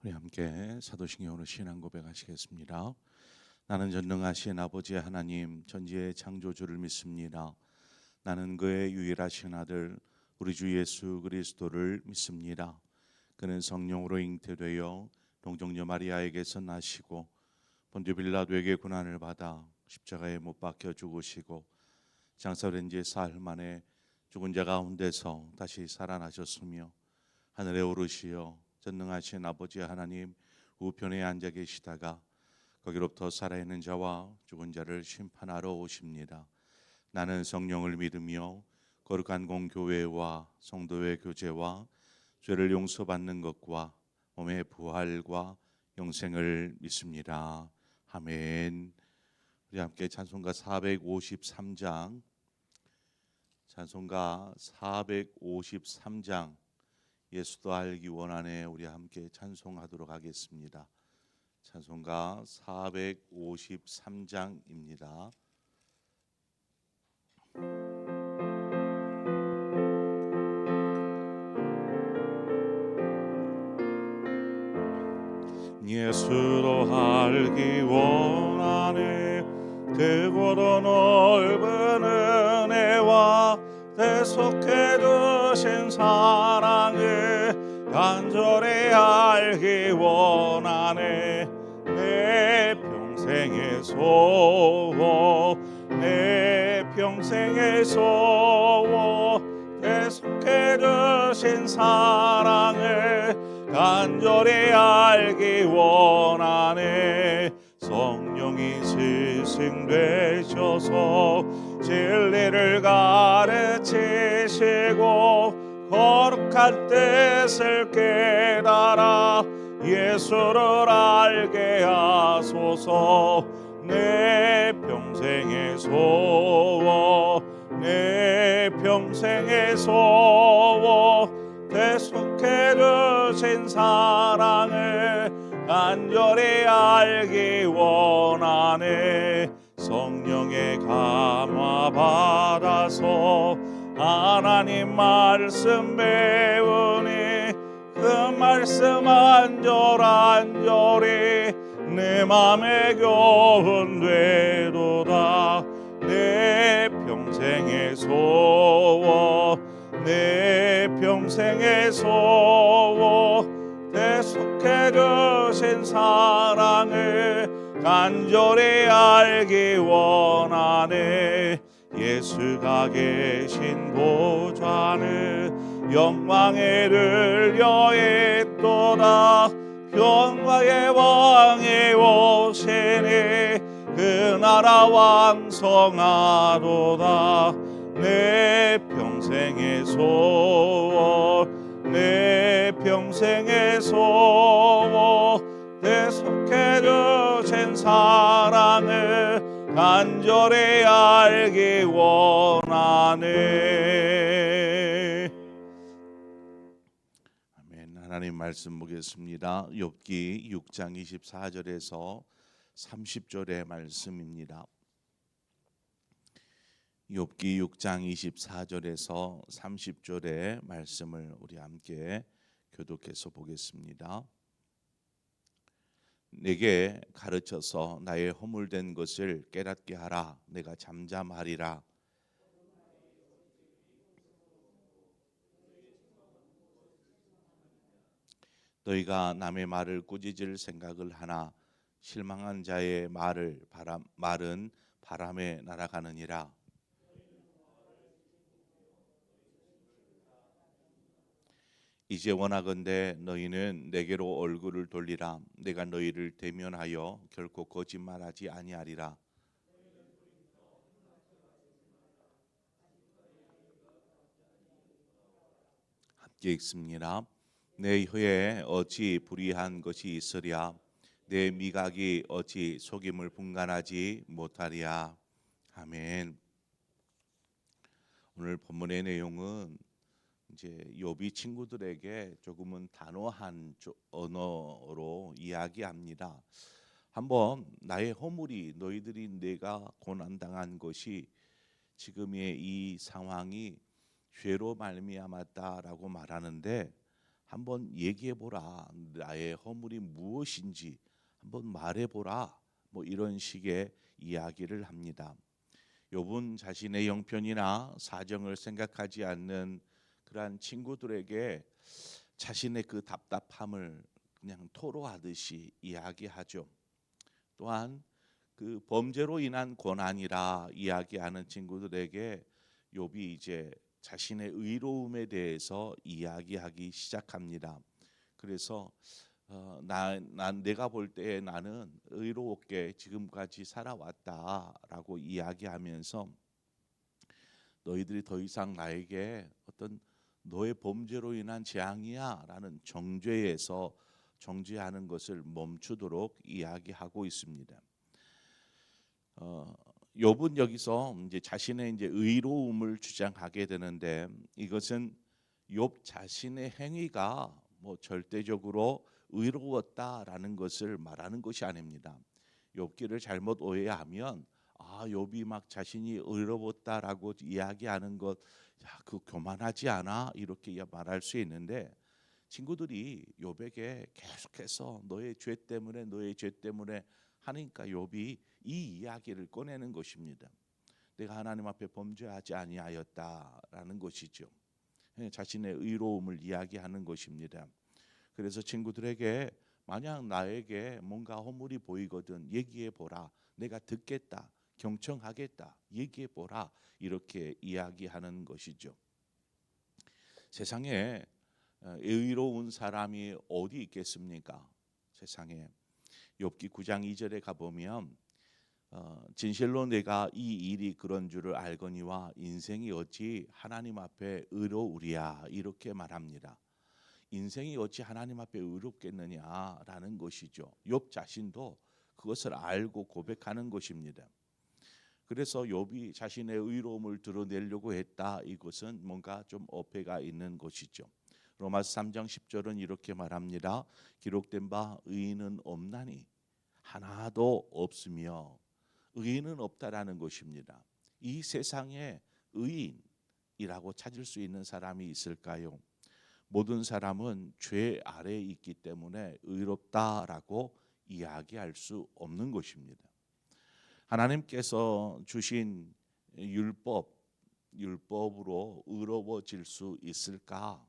우리 함께 사도신경으로 신앙 고백하시겠습니다. 나는 전능하신 아버지 하나님 전지의 창조주를 믿습니다. 나는 그의 유일하신 아들 우리 주 예수 그리스도를 믿습니다. 그는 성령으로 잉태되어 동정녀 마리아에게서 나시고 본디오 빌라도에게 고난을 받아 십자가에 못 박혀 죽으시고 장사된 지 사흘 만에 죽은 자 가운데서 다시 살아나셨으며 하늘에 오르시어 전능하신 아버지 하나님 우편에 앉아 계시다가 거기로부터 살아있는 자와 죽은 자를 심판하러 오십니다. 나는 성령을 믿으며 거룩한 공교회와 성도의 교제와 죄를 용서받는 것과 몸의 부활과 영생을 믿습니다. 아멘. 우리 함께 찬송가 453장 찬송가 453장 예수도 알기 원하네 우리 함께 찬송하도록 하겠습니다. 찬송가 453장입니다. 예수도 알기 원하네 크고도 넓은 은혜와 대속해 주신 사랑을 간절히 알기 원하네 내 평생의 소원 내 평생의 소원 대속해 주신 사랑을 간절히 알기 원하네 성령이 스승되셔서 진리를 가르치시고 거룩한 뜻을 깨달아 예수를 알게 하소서 내 평생의 소원 내 평생의 소원 대속해 주신 사랑을 간절히 알기 원하네 성령의 감화 받아서 하나님 말씀 배우니 그 말씀 안절안절히 내 맘에 교훈되도다 내 평생의 소원 내 평생의 소원 대속해 주신 사랑을 간절히 알기 원하네 예수가 계신 보좌는 영광에 들려있도다 평화의 왕이 오시니 그 나라 왕성하도다 내 평생의 소원 내 평생의 소원 대속해 주신 사랑을 간절히 알기 원하네. 아멘. 하나님 말씀 보겠습니다. 욥기 6장 24절에서 30절의 말씀입니다. 욥기 6장 24절에서 30절의 말씀을 우리 함께 교독해서 보겠습니다. 내게 가르쳐서 나의 허물된 것을 깨닫게 하라. 내가 잠잠하리라. 너희가 남의 말을 꾸짖을 생각을 하나 실망한 자의 말은 바람에 날아가느니라. 이제 원하건대 너희는 내게로 얼굴을 돌리라. 내가 너희를 대면하여 결코 거짓말하지 아니하리라. 함께 읽습니다. 내 혀에 어찌 불의한 것이 있으랴. 내 미각이 어찌 속임을 분간하지 못하랴. 아멘. 오늘 본문의 내용은 이제 욥이 친구들에게 조금은 단호한 언어로 이야기합니다. 한번 나의 허물이 너희들이 내가 고난당한 것이 지금의 이 상황이 죄로 말미암았다라고 말하는데 한번 얘기해 보라. 나의 허물이 무엇인지 한번 말해 보라. 뭐 이런 식의 이야기를 합니다. 욥은 자신의 형편이나 사정을 생각하지 않는 그러한 친구들에게 자신의 그 답답함을 그냥 토로하듯이 이야기하죠. 또한 그 범죄로 인한 고난이라 이야기하는 친구들에게 욥이 이제 자신의 의로움에 대해서 이야기하기 시작합니다. 그래서 내가 볼 때 나는 의롭게 지금까지 살아왔다라고 이야기하면서 너희들이 더 이상 나에게 어떤 너의 범죄로 인한 재앙이야라는 정죄하는 것을 멈추도록 이야기하고 있습니다. 욥은 여기서 이제 자신의 이제 의로움을 주장하게 되는데 이것은 욥 자신의 행위가 뭐 절대적으로 의로웠다라는 것을 말하는 것이 아닙니다. 욥기를 잘못 오해하면 욥이 막 자신이 의로웠다라고 이야기하는 것, 그 교만하지 않아? 이렇게 말할 수 있는데 친구들이 욥에게 계속해서 너의 죄 때문에 하니까 욥이 이 이야기를 꺼내는 것입니다. 내가 하나님 앞에 범죄하지 아니하였다라는 것이죠. 자신의 의로움을 이야기하는 것입니다. 그래서 친구들에게 만약 나에게 뭔가 허물이 보이거든 얘기해 보라. 내가 듣겠다. 경청하겠다. 얘기해 보라. 이렇게 이야기하는 것이죠. 세상에 의로운 사람이 어디 있겠습니까? 세상에 욥기 9장 2절에 가보면 진실로 내가 이 일이 그런 줄을 알거니와 인생이 어찌 하나님 앞에 의로우리야 이렇게 말합니다. 인생이 어찌 하나님 앞에 의롭겠느냐라는 것이죠. 욥 자신도 그것을 알고 고백하는 것입니다. 그래서 욥이 자신의 의로움을 드러내려고 했다. 이것은 뭔가 좀 어폐가 있는 것이죠. 로마서 3장 10절은 이렇게 말합니다. 기록된 바 의인은 없나니 하나도 없으며 의인은 없다라는 것입니다. 이 세상에 의인이라고 찾을 수 있는 사람이 있을까요? 모든 사람은 죄 아래에 있기 때문에 의롭다라고 이야기할 수 없는 것입니다. 하나님께서 주신 율법으로 의로워질 수 있을까?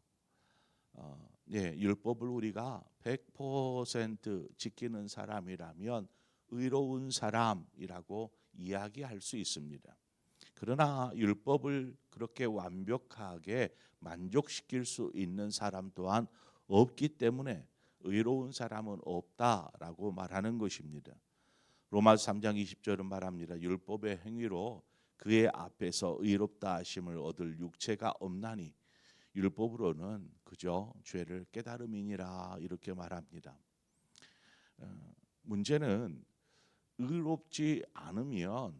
율법을 우리가 100% 지키는 사람이라면 의로운 사람이라고 이야기할 수 있습니다. 그러나 율법을 그렇게 완벽하게 만족시킬 수 있는 사람 또한 없기 때문에 의로운 사람은 없다라고 말하는 것입니다. 로마서 3장 20절은 말합니다. 율법의 행위로 그의 앞에서 의롭다 하심을 얻을 육체가 없나니 율법으로는 그저 죄를 깨달음이니라 이렇게 말합니다. 문제는 의롭지 않으면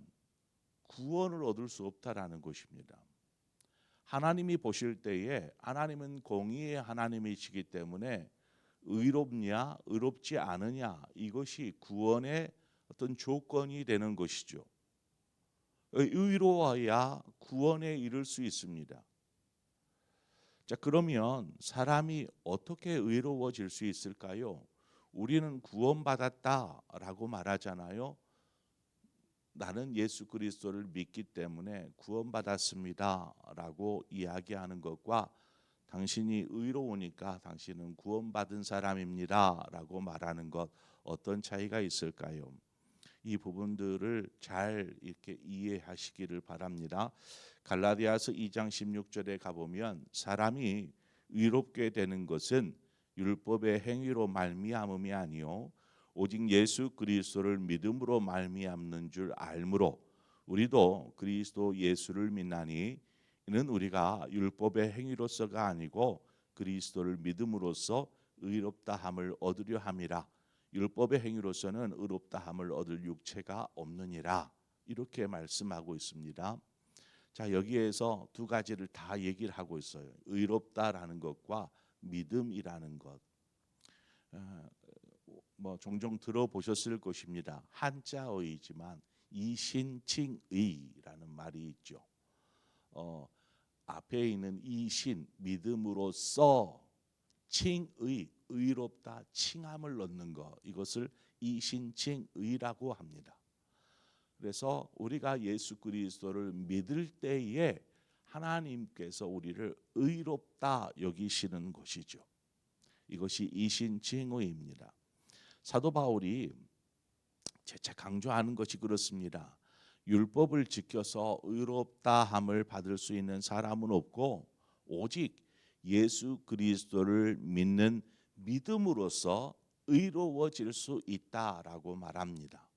구원을 얻을 수 없다라는 것입니다. 하나님이 보실 때에 하나님은 공의의 하나님이시기 때문에 의롭냐 의롭지 않으냐 이것이 구원의 어떤 조건이 되는 것이죠. 의로워야 구원에 이를 수 있습니다. 자, 그러면 사람이 어떻게 의로워질 수 있을까요? 우리는 구원받았다라고 말하잖아요. 나는 예수 그리스도를 믿기 때문에 구원받았습니다라고 이야기하는 것과 당신이 의로우니까 당신은 구원받은 사람입니다라고 말하는 것 어떤 차이가 있을까요? 이 부분들을 잘 이렇게 이해하시기를 바랍니다. 갈라디아서 2장 16절에 가보면 사람이 의롭게 되는 것은 율법의 행위로 말미암음이 아니요 오직 예수 그리스도를 믿음으로 말미암는 줄 알므로 우리도 그리스도 예수를 믿나니 이는 우리가 율법의 행위로서가 아니고 그리스도를 믿음으로써 의롭다함을 얻으려 함이라. 율법의 행위로서는 의롭다함을 얻을 육체가 없느니라. 이렇게 말씀하고 있습니다. 자, 여기에서 두 가지를 다 얘기를 하고 있어요. 의롭다라는 것과 믿음이라는 것. 뭐 종종 들어보셨을 것입니다. 한자어이지만 이신칭의라는 말이 있죠. 앞에 있는 이신 믿음으로써 칭의, 의롭다, 칭함을 넣는 것, 이것을 이신칭의라고 합니다. 그래서 우리가 예수 그리스도를 믿을 때에 하나님께서 우리를 의롭다 여기시는 것이죠. 이것이 이신칭의입니다. 사도 바울이 재차 강조하는 것이 그렇습니다. 율법을 지켜서 의롭다함을 받을 수 있는 사람은 없고 오직 예수 그리스도를 믿는 믿음으로써 의로워질 수 있다라고 말합니다.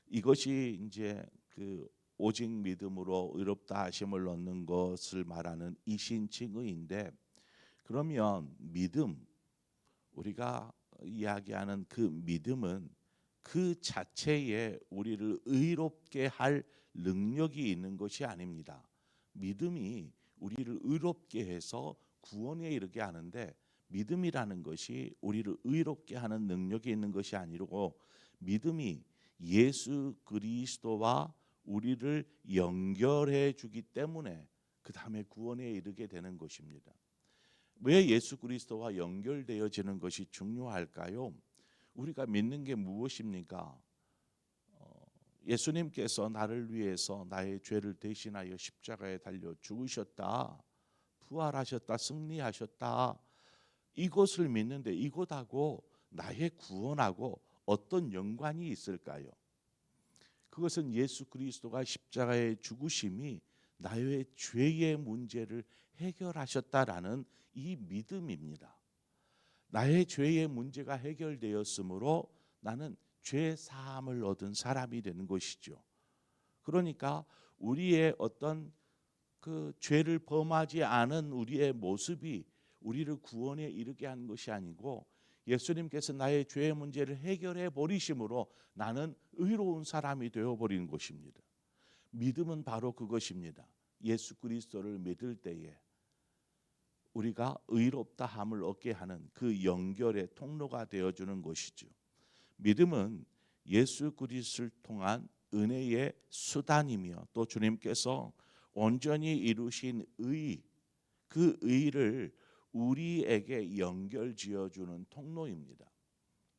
이것이 이제 그 오직 믿음으로 의롭다 하심을 얻는 것을 말하는 이신칭의인데, 그러면 믿음, 우리가 이야기하는 그 믿음은 그 자체에 우리를 의롭게 할 능력이 있는 것이 아닙니다. 믿음이 우리를 의롭게 해서 구원에 이르게 하는데, 믿음이라는 것이 우리를 의롭게 하는 능력이 있는 것이 아니고 믿음이 예수 그리스도와 우리를 연결해 주기 때문에 그 다음에 구원에 이르게 되는 것입니다. 왜 예수 그리스도와 연결되어지는 것이 중요할까요? 우리가 믿는 게 무엇입니까? 예수님께서 나를 위해서 나의 죄를 대신하여 십자가에 달려 죽으셨다, 부활하셨다, 승리하셨다, 이것을 믿는데 이것하고 나의 구원하고 어떤 연관이 있을까요? 그것은 예수 그리스도가 십자가의 죽으심이 나의 죄의 문제를 해결하셨다라는 이 믿음입니다. 나의 죄의 문제가 해결되었으므로 나는 죄 사함을 얻은 사람이 되는 것이죠. 그러니까 우리의 어떤 그 죄를 범하지 않은 우리의 모습이 우리를 구원에 이르게 한 것이 아니고 예수님께서 나의 죄의 문제를 해결해 버리심으로 나는 의로운 사람이 되어 버린 것입니다. 믿음은 바로 그것입니다. 예수 그리스도를 믿을 때에 우리가 의롭다함을 얻게 하는 그 연결의 통로가 되어주는 것이죠. 믿음은 예수 그리스도를 통한 은혜의 수단이며 또 주님께서 온전히 이루신 의, 그 의를 우리에게 연결 지어주는 통로입니다.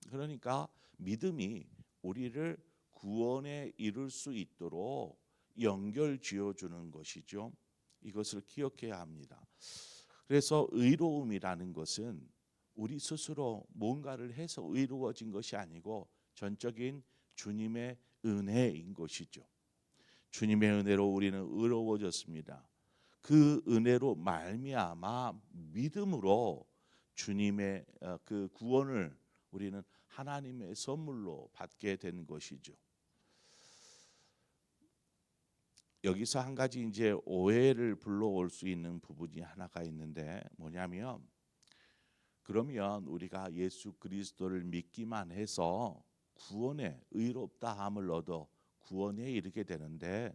그러니까 믿음이 우리를 구원에 이룰 수 있도록 연결 지어주는 것이죠. 이것을 기억해야 합니다. 그래서 의로움이라는 것은 우리 스스로 뭔가를 해서 의로워진 것이 아니고 전적인 주님의 은혜인 것이죠. 주님의 은혜로 우리는 의로워졌습니다. 그 은혜로 말미암아 믿음으로 주님의 그 구원을 우리는 하나님의 선물로 받게 된 것이죠. 여기서 한 가지 이제 오해를 불러올 수 있는 부분이 하나가 있는데 뭐냐면, 그러면 우리가 예수 그리스도를 믿기만 해서 구원에 의롭다함을 얻어 구원에 이르게 되는데,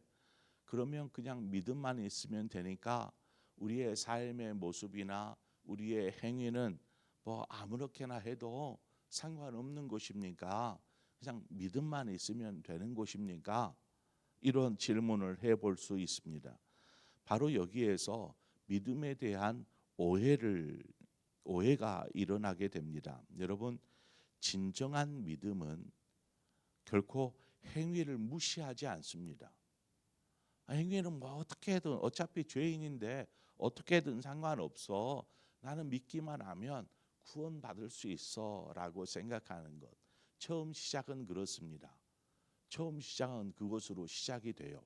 그러면 그냥 믿음만 있으면 되니까 우리의 삶의 모습이나 우리의 행위는 뭐 아무렇게나 해도 상관없는 것입니까? 그냥 믿음만 있으면 되는 것입니까? 이런 질문을 해볼 수 있습니다. 바로 여기에서 믿음에 대한 오해가 일어나게 됩니다. 여러분, 진정한 믿음은 결코 행위를 무시하지 않습니다. 행위는 뭐 어떻게든 어차피 죄인인데 어떻게든 상관없어, 나는 믿기만 하면 구원받을 수 있어 라고 생각하는 것, 처음 시작은 그렇습니다. 처음 시작은 그것으로 시작이 돼요.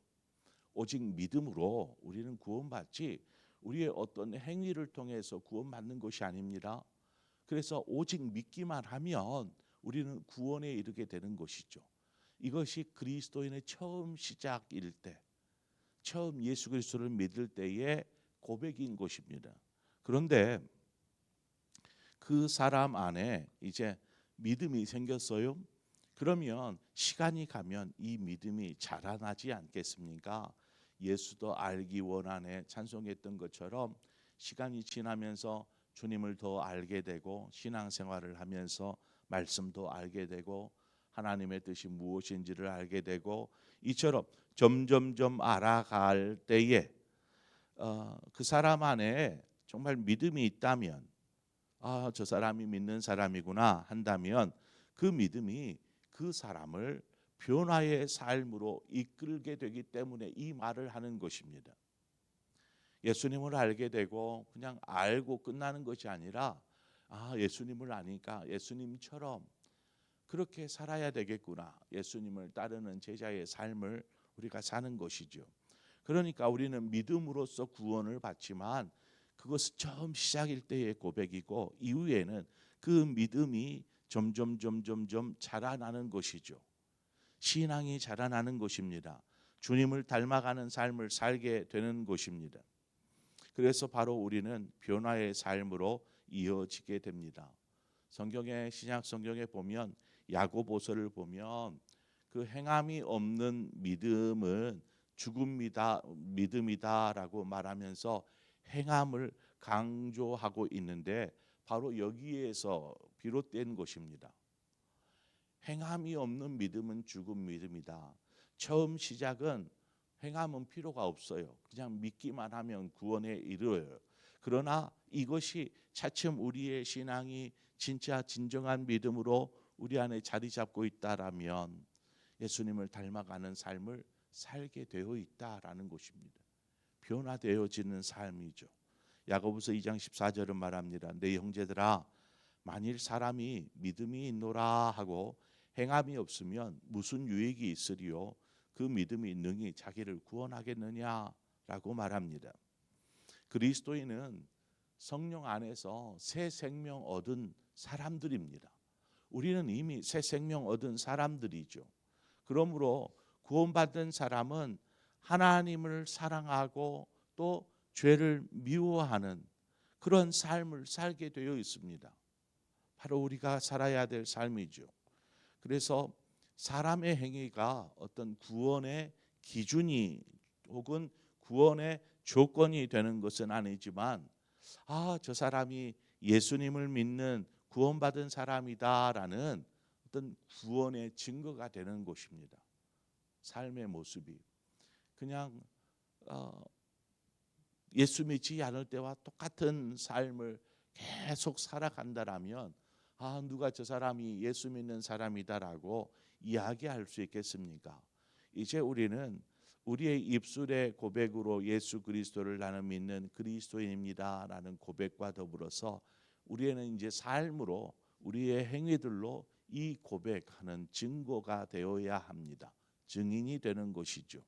오직 믿음으로 우리는 구원받지 우리의 어떤 행위를 통해서 구원받는 것이 아닙니다. 그래서 오직 믿기만 하면 우리는 구원에 이르게 되는 것이죠. 이것이 그리스도인의 처음 시작일 때, 처음 예수 그리스도를 믿을 때의 고백인 것입니다. 그런데 그 사람 안에 이제 믿음이 생겼어요. 그러면 시간이 가면 이 믿음이 자라나지 않겠습니까? 예수도 알기 원하네 찬송했던 것처럼 시간이 지나면서 주님을 더 알게 되고 신앙생활을 하면서 말씀도 알게 되고 하나님의 뜻이 무엇인지를 알게 되고, 이처럼 점점점 알아갈 때에 그 사람 안에 정말 믿음이 있다면 저 사람이 믿는 사람이구나 한다면 그 믿음이 그 사람을 변화의 삶으로 이끌게 되기 때문에 이 말을 하는 것입니다. 예수님을 알게 되고 그냥 알고 끝나는 것이 아니라 예수님을 아니까 예수님처럼 그렇게 살아야 되겠구나. 예수님을 따르는 제자의 삶을 우리가 사는 것이죠. 그러니까 우리는 믿음으로써 구원을 받지만 그것은 처음 시작일 때의 고백이고 이후에는 그 믿음이 점점 자라나는 것이죠. 신앙이 자라나는 것입니다. 주님을 닮아가는 삶을 살게 되는 것입니다. 그래서 바로 우리는 변화의 삶으로 이어지게 됩니다. 신약 성경에 보면 야고보서를 보면 그 행함이 없는 믿음은 믿음이다라고 말하면서 행함을 강조하고 있는데 바로 여기에서 비롯된 것입니다. 행함이 없는 믿음은 죽은 믿음이다. 처음 시작은 행함은 필요가 없어요. 그냥 믿기만 하면 구원에 이르러요. 그러나 이것이 차츰 우리의 신앙이 진짜 진정한 믿음으로 우리 안에 자리 잡고 있다라면 예수님을 닮아가는 삶을 살게 되어 있다라는 것입니다. 변화되어지는 삶이죠. 야고보서 2장 14절은 말합니다. 내 형제들아 만일 사람이 믿음이 있노라 하고 행함이 없으면 무슨 유익이 있으리요? 그 믿음이 능히 자기를 구원하겠느냐라고 말합니다. 그리스도인은 성령 안에서 새 생명 얻은 사람들입니다. 우리는 이미 새 생명 얻은 사람들이죠. 그러므로 구원받은 사람은 하나님을 사랑하고 또 죄를 미워하는 그런 삶을 살게 되어 있습니다. 바로 우리가 살아야 될 삶이죠. 그래서 사람의 행위가 어떤 구원의 기준이 혹은 구원의 조건이 되는 것은 아니지만 저 사람이 예수님을 믿는 구원받은 사람이다라는 어떤 구원의 증거가 되는 것입니다. 삶의 모습이 그냥 예수 믿지 않을 때와 똑같은 삶을 계속 살아간다라면 누가 저 사람이 예수 믿는 사람이다라고 이야기할 수 있겠습니까? 이제 우리는 우리의 입술의 고백으로 예수 그리스도를 나는 믿는 그리스도인입니다라는 고백과 더불어서 우리는 이제 삶으로 우리의 행위들로 이 고백하는 증거가 되어야 합니다. 증인이 되는 것이죠.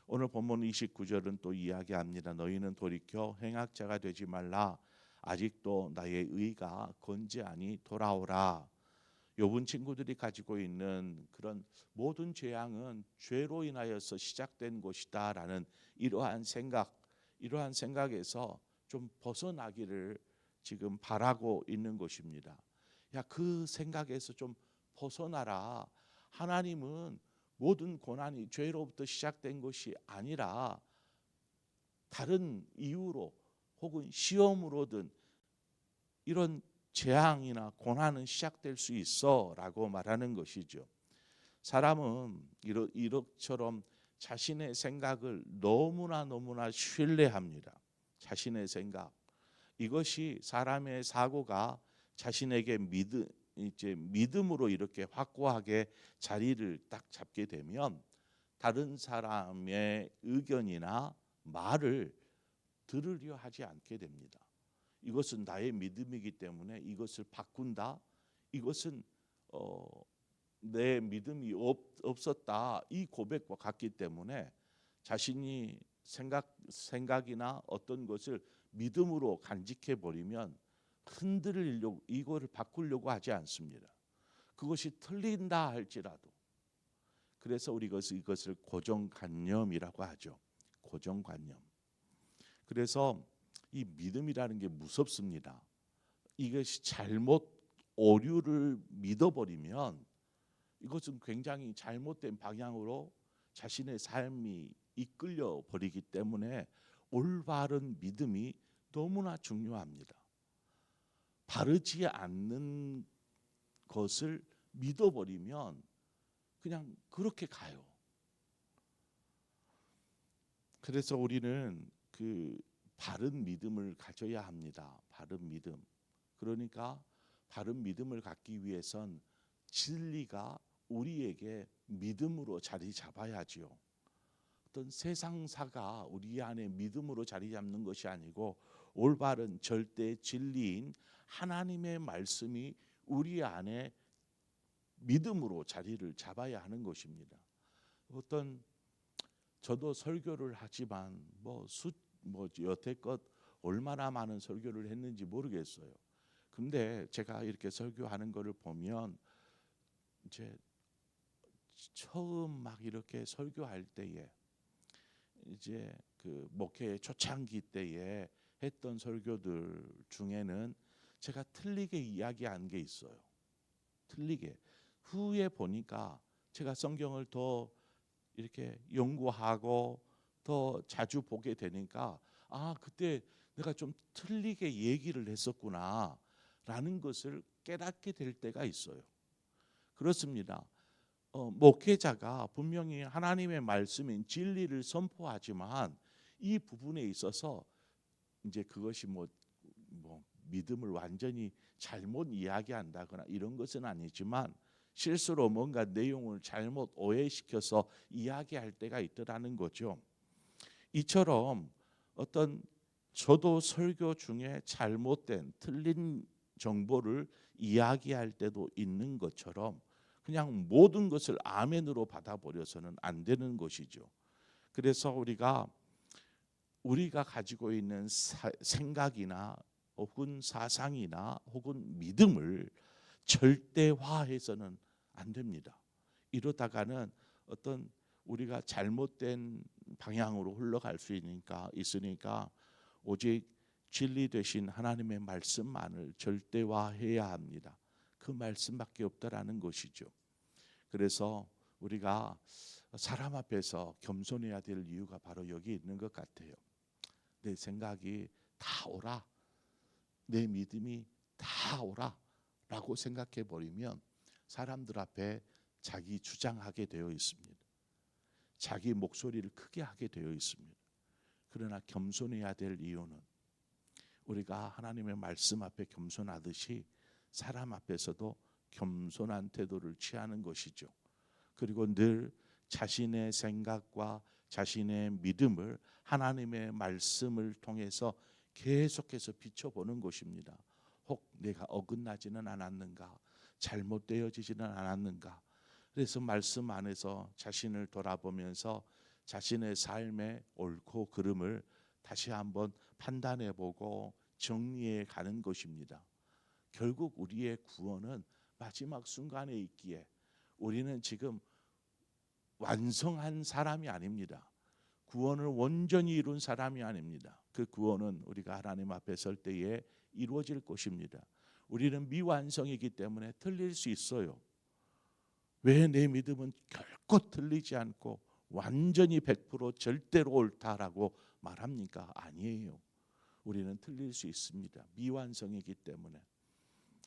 오늘 본문 29절은 또 이야기합니다. 너희는 돌이켜 행악자가 되지 말라. 아직도 나의 의가 건재하니 돌아오라. 욥은 친구들이 가지고 있는 그런 모든 재앙은 죄로 인하여서 시작된 것이다라는 이러한 생각에서 좀 벗어나기를 지금 바라고 있는 것입니다. 그 생각에서 좀 벗어나라. 하나님은 모든 고난이 죄로부터 시작된 것이 아니라 다른 이유로 혹은 시험으로든 이런 재앙이나 고난은 시작될 수 있어라고 말하는 것이죠. 사람은 이렇처럼 자신의 생각을 너무나 신뢰합니다. 자신의 생각. 이것이 사람의 사고가 자신에게 믿음으로 이렇게 확고하게 자리를 딱 잡게 되면 다른 사람의 의견이나 말을 들으려 하지 않게 됩니다. 이것은 나의 믿음이기 때문에 이것을 바꾼다. 이것은 내 믿음이 없었다. 이 고백과 같기 때문에 자신이 생각이나 어떤 것을 믿음으로 간직해 버리면 흔들리려고 이거를 바꾸려고 하지 않습니다. 그것이 틀린다 할지라도. 그래서 우리 이것을 고정관념이라고 하죠. 고정관념. 그래서 이 믿음이라는 게 무섭습니다. 이것이 잘못 오류를 믿어버리면 이것은 굉장히 잘못된 방향으로 자신의 삶이 이끌려 버리기 때문에 올바른 믿음이 너무나 중요합니다. 바르지 않는 것을 믿어버리면 그냥 그렇게 가요. 그래서 우리는 바른 믿음을 가져야 합니다. 바른 믿음. 그러니까 바른 믿음을 갖기 위해선 진리가 우리에게 믿음으로 자리 잡아야지요. 어떤 세상사가 우리 안에 믿음으로 자리 잡는 것이 아니고 올바른 절대 진리인 하나님의 말씀이 우리 안에 믿음으로 자리를 잡아야 하는 것입니다. 어떤 저도 설교를 하지만 여태껏 얼마나 많은 설교를 했는지 모르겠어요. 근데 제가 이렇게 설교하는 거를 보면 이제 처음 막 이렇게 설교할 때에 이제 그 목회 초창기 때에 했던 설교들 중에는 제가 틀리게 이야기한 게 있어요. 틀리게. 후에 보니까 제가 성경을 더 이렇게 연구하고 더 자주 보게 되니까 그때 내가 좀 틀리게 얘기를 했었구나 라는 것을 깨닫게 될 때가 있어요. 그렇습니다. 목회자가 분명히 하나님의 말씀인 진리를 선포하지만 이 부분에 있어서 이제 그것이 뭐 믿음을 완전히 잘못 이야기한다거나 이런 것은 아니지만 실수로 뭔가 내용을 잘못 오해시켜서 이야기할 때가 있더라는 거죠. 이처럼 어떤 저도 설교 중에 잘못된 틀린 정보를 이야기할 때도 있는 것처럼 그냥 모든 것을 아멘으로 받아버려서는 안 되는 것이죠. 그래서 우리가 가지고 있는 생각이나 혹은 사상이나 혹은 믿음을 절대화해서는 안 됩니다. 이러다가는 어떤 우리가 잘못된 방향으로 흘러갈 수 있으니까 오직 진리 되신 하나님의 말씀만을 절대화해야 합니다. 그 말씀밖에 없다라는 것이죠. 그래서 우리가 사람 앞에서 겸손해야 될 이유가 바로 여기 있는 것 같아요. 내 생각이 다 옳아, 내 믿음이 다 옳아 라고 생각해 버리면 사람들 앞에 자기 주장하게 되어 있습니다. 자기 목소리를 크게 하게 되어 있습니다. 그러나 겸손해야 될 이유는 우리가 하나님의 말씀 앞에 겸손하듯이 사람 앞에서도 겸손한 태도를 취하는 것이죠. 그리고 늘 자신의 생각과 자신의 믿음을 하나님의 말씀을 통해서 계속해서 비춰보는 것입니다. 혹 내가 어긋나지는 않았는가, 잘못되어지지는 않았는가. 그래서 말씀 안에서 자신을 돌아보면서 자신의 삶의 옳고 그름을 다시 한번 판단해보고 정리해 가는 것입니다. 결국 우리의 구원은 마지막 순간에 있기에 우리는 지금 완성한 사람이 아닙니다. 구원을 온전히 이룬 사람이 아닙니다. 그 구원은 우리가 하나님 앞에 설 때에 이루어질 것입니다. 우리는 미완성이기 때문에 틀릴 수 있어요. 왜 내 믿음은 결코 틀리지 않고 완전히 100% 절대로 옳다라고 말합니까? 아니에요. 우리는 틀릴 수 있습니다. 미완성이기 때문에.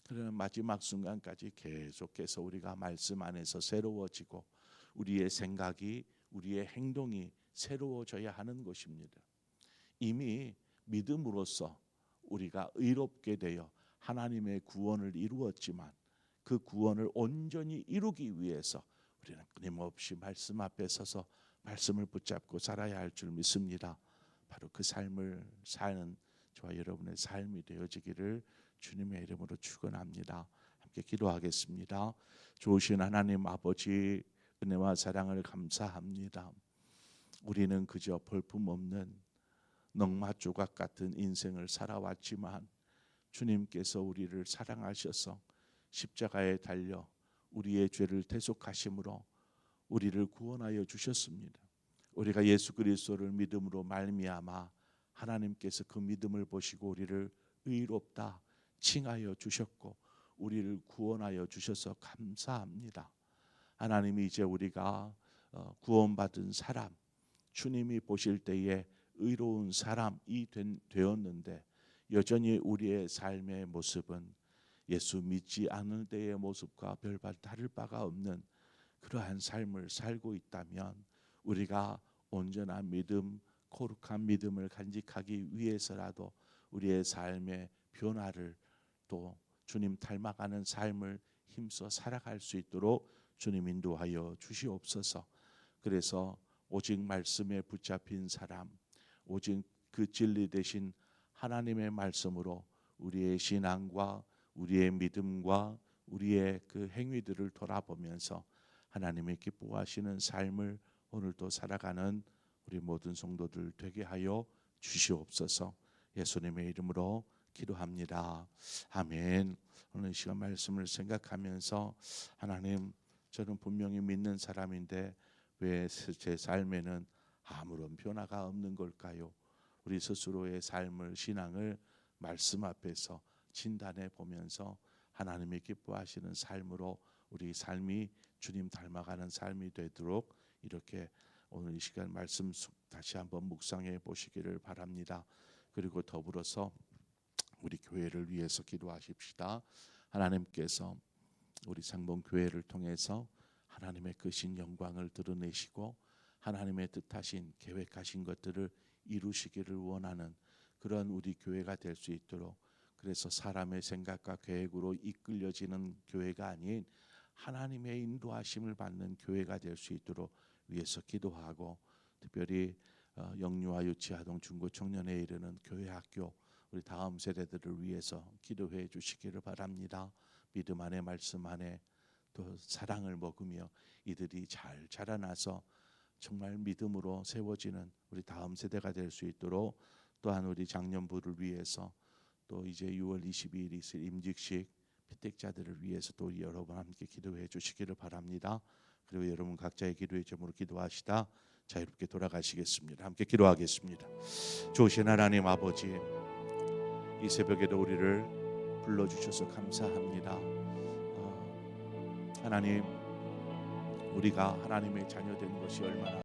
그러나 마지막 순간까지 계속해서 우리가 말씀 안에서 새로워지고 우리의 생각이, 우리의 행동이 새로워져야 하는 것입니다. 이미 믿음으로써 우리가 의롭게 되어 하나님의 구원을 이루었지만 그 구원을 온전히 이루기 위해서 우리는 끊임없이 말씀 앞에 서서 말씀을 붙잡고 살아야 할 줄 믿습니다. 바로 그 삶을 사는 저와 여러분의 삶이 되어지기를 주님의 이름으로 축원합니다. 함께 기도하겠습니다. 좋으신 하나님 아버지, 은혜와 사랑을 감사합니다. 우리는 그저 볼품없는 넝마 조각 같은 인생을 살아왔지만 주님께서 우리를 사랑하셔서 십자가에 달려 우리의 죄를 대속하심으로 우리를 구원하여 주셨습니다. 우리가 예수 그리스도를 믿음으로 말미암아 하나님께서 그 믿음을 보시고 우리를 의롭다 칭하여 주셨고 우리를 구원하여 주셔서 감사합니다. 하나님이 이제 우리가 구원받은 사람, 주님이 보실 때에 의로운 사람이 되었는데 여전히 우리의 삶의 모습은 예수 믿지 않을 때의 모습과 별반 다를 바가 없는 그러한 삶을 살고 있다면 우리가 온전한 믿음, 거룩한 믿음을 간직하기 위해서라도 우리의 삶의 변화를 또 주님 닮아가는 삶을 힘써 살아갈 수 있도록 주님 인도하여 주시옵소서. 그래서 오직 말씀에 붙잡힌 사람, 오직 그 진리 되신 하나님의 말씀으로 우리의 신앙과 우리의 믿음과 우리의 그 행위들을 돌아보면서 하나님의 기뻐하시는 삶을 오늘도 살아가는 우리 모든 성도들 되게 하여 주시옵소서. 예수님의 이름으로 기도합니다. 아멘. 오늘 시간 말씀을 생각하면서 하나님, 저는 분명히 믿는 사람인데 왜 제 삶에는 아무런 변화가 없는 걸까요? 우리 스스로의 삶을, 신앙을 말씀 앞에서 진단해 보면서 하나님이 기뻐하시는 삶으로 우리 삶이 주님 닮아가는 삶이 되도록 이렇게 오늘 이 시간 말씀 다시 한번 묵상해 보시기를 바랍니다. 그리고 더불어서 우리 교회를 위해서 기도하십시다. 하나님께서 우리 상봉교회를 통해서 하나님의 크신 영광을 드러내시고 하나님의 뜻하신 계획하신 것들을 이루시기를 원하는 그런 우리 교회가 될 수 있도록, 그래서 사람의 생각과 계획으로 이끌려지는 교회가 아닌 하나님의 인도하심을 받는 교회가 될 수 있도록 위해서 기도하고, 특별히 영유아 유치아동 중고 청년에 이르는 교회 학교 우리 다음 세대들을 위해서 기도해 주시기를 바랍니다. 믿음 안에 말씀 안에 또 사랑을 먹으며 이들이 잘 자라나서 정말 믿음으로 세워지는 우리 다음 세대가 될 수 있도록, 또한 우리 장년부를 위해서 또 이제 6월 22일 있을 임직식 피택자들을 위해서 또 여러분 함께 기도해 주시기를 바랍니다. 그리고 여러분 각자의 기도의 제목으로 기도하시다 자유롭게 돌아가시겠습니다. 함께 기도하겠습니다. 좋으신 하나님 아버지, 이 새벽에도 우리를 불러주셔서 감사합니다. 하나님, 우리가 하나님의 자녀 된 것이 얼마나